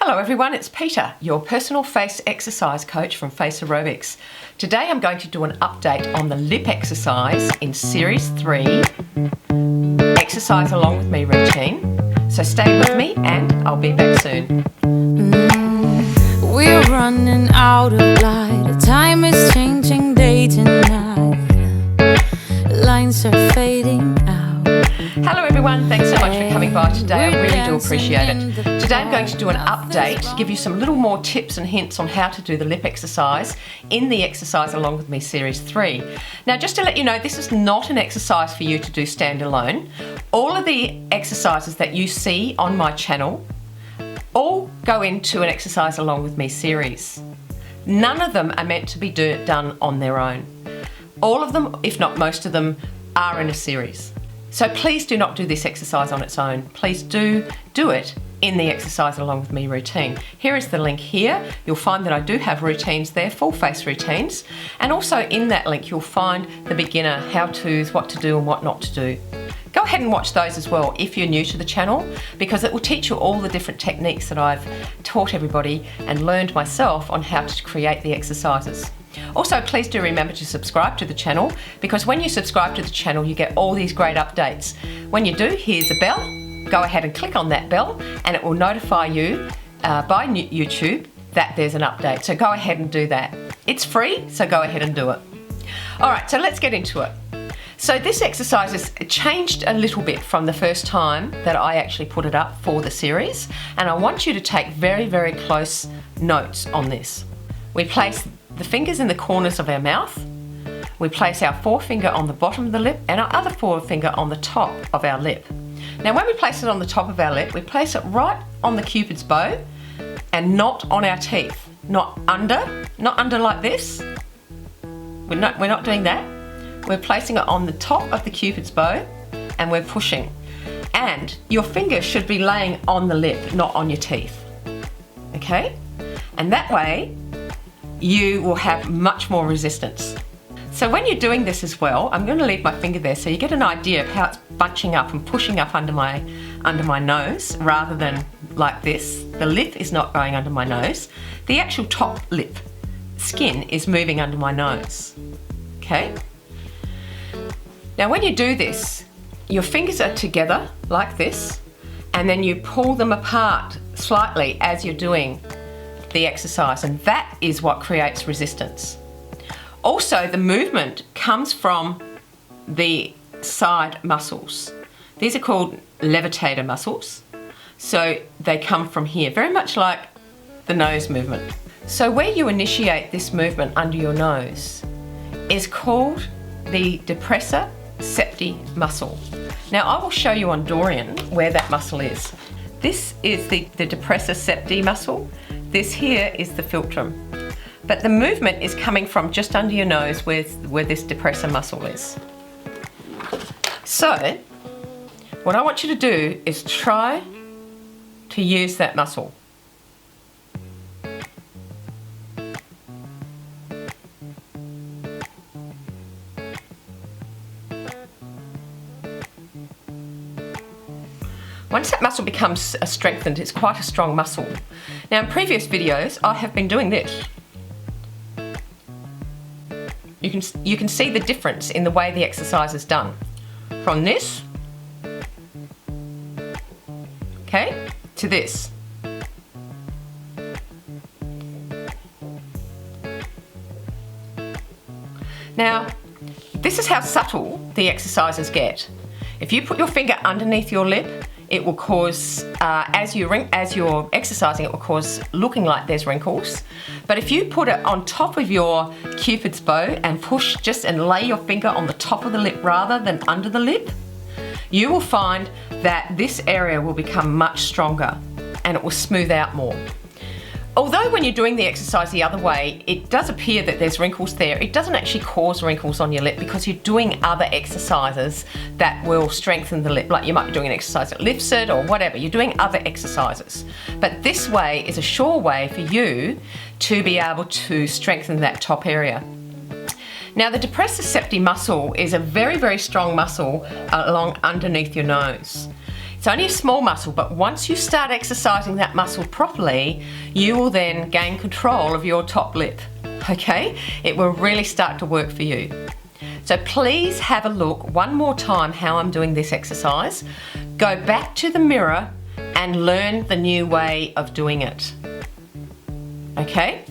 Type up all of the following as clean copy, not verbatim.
Hello everyone, it's Peter, your personal face exercise coach from FACEROBICS. Today I'm going to do an update on the lip exercise in Series 3, Exercise Along With Me routine. So stay with me and I'll be back soon. We're running out of light, time is changing day to night, lines are fading out. Hello everyone, thanks so much for coming by today, I really do appreciate it. Today I'm going to do an update to give you some little more tips and hints on how to do the lip exercise in the Exercise Along With Me Series 3. Now just to let you know, this is not an exercise for you to do standalone. All of the exercises that you see on my channel all go into an Exercise Along With Me series. None of them are meant to be done on their own. All of them, if not most of them, are in a series. So please do not do this exercise on its own. Please do it in the Exercise Along With Me routine. Here is the link here. You'll find that I do have routines there, full face routines. And also in that link you'll find the beginner how-tos, what to do and what not to do. Go ahead and watch those as well if you're new to the channel, because it will teach you all the different techniques that I've taught everybody and learned myself on how to create the exercises. Also, please do remember to subscribe to the channel, because when you subscribe to the channel you get all these great updates. When you do, here's a bell. Go ahead and click on that bell and it will notify you by YouTube that there's an update. So go ahead and do that. It's free, so go ahead and do it. Alright, so let's get into it. So this exercise has changed a little bit from the first time that I actually put it up for the series, and I want you to take very, very close notes on this. We place the fingers in the corners of our mouth, we place our forefinger on the bottom of the lip and our other forefinger on the top of our lip. Now when we place it on the top of our lip, we place it right on the cupid's bow and not on our teeth. Not under like this. We're not doing that. We're placing it on the top of the cupid's bow and we're pushing. And your finger should be laying on the lip, not on your teeth. Okay? And that way you will have much more resistance. So when you're doing this as well, I'm going to leave my finger there so you get an idea of how it's bunching up and pushing up under my nose rather than like this. The lip is not going under my nose. The actual top lip skin is moving under my nose. Okay? Now when you do this, your fingers are together like this, and then you pull them apart slightly as you're doing the exercise, and that is what creates resistance. Also, the movement comes from the side muscles. These are called levitator muscles. So they come from here, very much like the nose movement. So where you initiate this movement under your nose is called the depressor septi muscle. Now I will show you on Dorian where that muscle is. This is the depressor septi muscle. This here is the philtrum. But the movement is coming from just under your nose where this depressor muscle is. So what I want you to do is try to use that muscle. Once that muscle becomes strengthened, it's quite a strong muscle. Now in previous videos, I have been doing this. You can see the difference in the way the exercise is done. From this, okay, to this. Now, this is how subtle the exercises get. If you put your finger underneath your lip, it will cause, as you're exercising, it will cause looking like there's wrinkles. But if you put it on top of your cupid's bow and push and lay your finger on the top of the lip rather than under the lip, you will find that this area will become much stronger and it will smooth out more. Although when you're doing the exercise the other way, it does appear that there's wrinkles there, it doesn't actually cause wrinkles on your lip because you're doing other exercises that will strengthen the lip. Like you might be doing an exercise that lifts it or whatever, you're doing other exercises. But this way is a sure way for you to be able to strengthen that top area. Now the depressor septi muscle is a very, very strong muscle along underneath your nose. It's only a small muscle, but once you start exercising that muscle properly, you will then gain control of your top lip, okay? It will really start to work for you. So please have a look one more time how I'm doing this exercise. Go back to the mirror and learn the new way of doing it. Okay?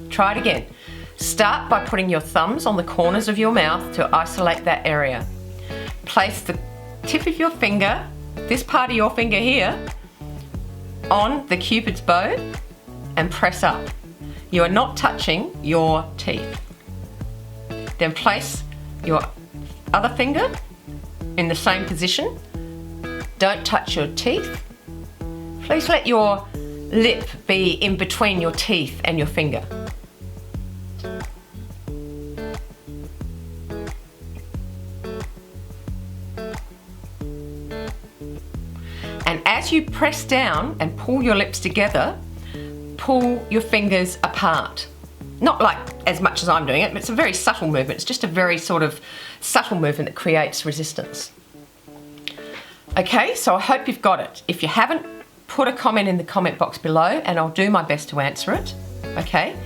Try it again. Start by putting your thumbs on the corners of your mouth to isolate that area. Place the tip of your finger, this part of your finger here, on the cupid's bow and press up. You are not touching your teeth. Then place your other finger in the same position. Don't touch your teeth. Please let your lip be in between your teeth and your finger. And as you press down and pull your lips together, pull your fingers apart. Not like as much as I'm doing it, but it's a very subtle movement. It's just a very sort of subtle movement that creates resistance. Okay, so I hope you've got it. If you haven't, put a comment in the comment box below and I'll do my best to answer it, okay?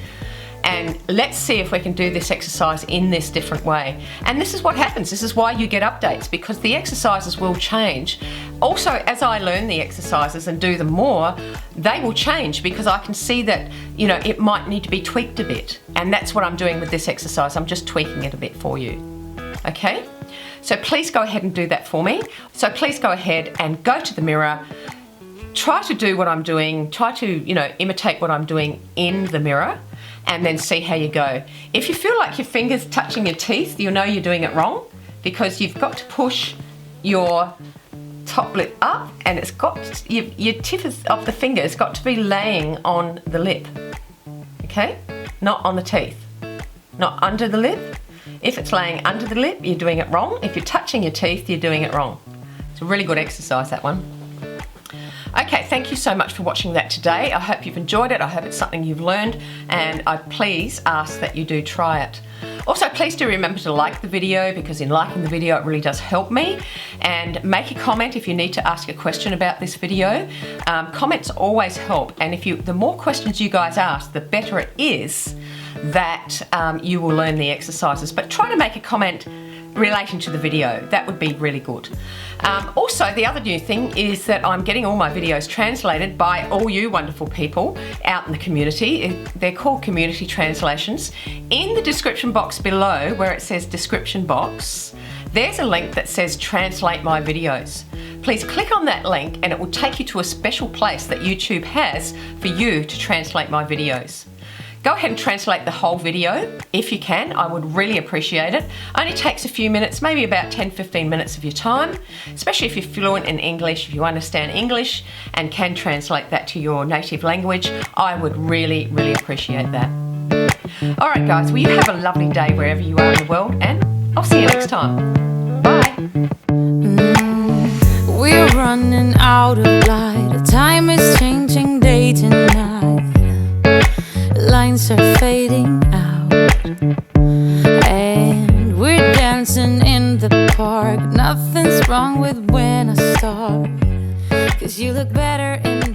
And let's see if we can do this exercise in this different way. And this is what happens. This is why you get updates, because the exercises will change. Also, as I learn the exercises and do them more, they will change because I can see that, you know, it might need to be tweaked a bit. And that's what I'm doing with this exercise. I'm just tweaking it a bit for you, okay? So please go ahead and do that for me. So please go ahead and go to the mirror. Try to do what I'm doing. Try to, you know, imitate what I'm doing in the mirror, and then see how you go. If you feel like your finger's touching your teeth, you'll know you're doing it wrong, because you've got to push your top lip up, and it's got your tip of the finger has got to be laying on the lip, okay? Not on the teeth, not under the lip. If it's laying under the lip, you're doing it wrong. If you're touching your teeth, you're doing it wrong. It's a really good exercise, that one. Okay, thank you so much for watching that today. I hope you've enjoyed it. I hope it's something you've learned, and I please ask that you do try it. Also, please do remember to like the video, because in liking the video it really does help me. And make a comment if you need to ask a question about this video. Comments always help, and the more questions you guys ask, the better it is that you will learn the exercises. But try to make a comment relating to the video. That would be really good. Also, the other new thing is that I'm getting all my videos translated by all you wonderful people out in the community. They're called community translations. In the description box below, where it says description box, there's a link that says translate my videos. Please click on that link and it will take you to a special place that YouTube has for you to translate my videos. Go ahead and translate the whole video if you can. I would really appreciate it. Only takes a few minutes, maybe about 10-15 minutes of your time, especially if you're fluent in English, if you understand English and can translate that to your native language. I would really, really appreciate that. All right, guys, well, you have a lovely day wherever you are in the world, and I'll see you next time. Bye. We're running out of light. Time is changing day to night. Lines are fading out, and we're dancing in the park. Nothing's wrong with when I start, 'cause you look better in